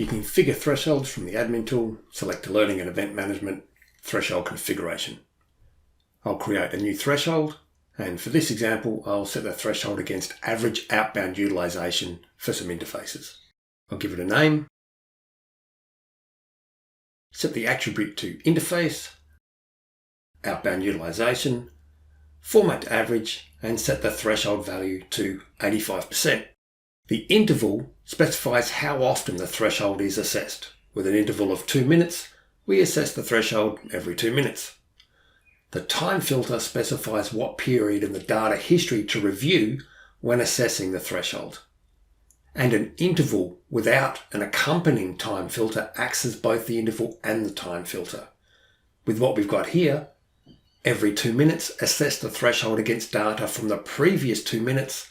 You can configure thresholds from the admin tool, select alerting and event management, threshold configuration. I'll create a new threshold, and for this example, I'll set the threshold against average outbound utilization for some interfaces. I'll give it a name, set the attribute to interface, outbound utilization, format to average, and set the threshold value to 85%. The interval specifies how often the threshold is assessed. With an interval of 2 minutes, we assess the threshold every 2 minutes. The time filter specifies what period in the data history to review when assessing the threshold. And an interval without an accompanying time filter acts as both the interval and the time filter. With what we've got here, every 2 minutes, assess the threshold against data from the previous 2 minutes.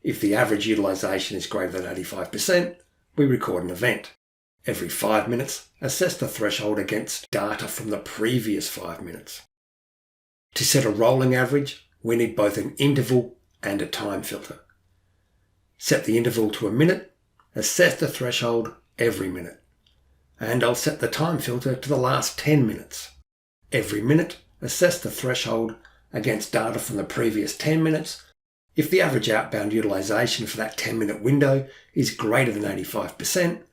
If the average utilization is greater than 85%, we record an event. Every 5 minutes, assess the threshold against data from the previous 5 minutes. To set a rolling average, we need both an interval and a time filter. Set the interval to a minute, assess the threshold every minute. And I'll set the time filter to the last 10 minutes. Every minute, assess the threshold against data from the previous 10 minutes. If the average outbound utilization for that 10-minute window is greater than 85%,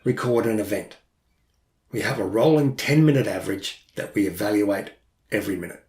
record an event. We have a rolling 10-minute average that we evaluate every minute.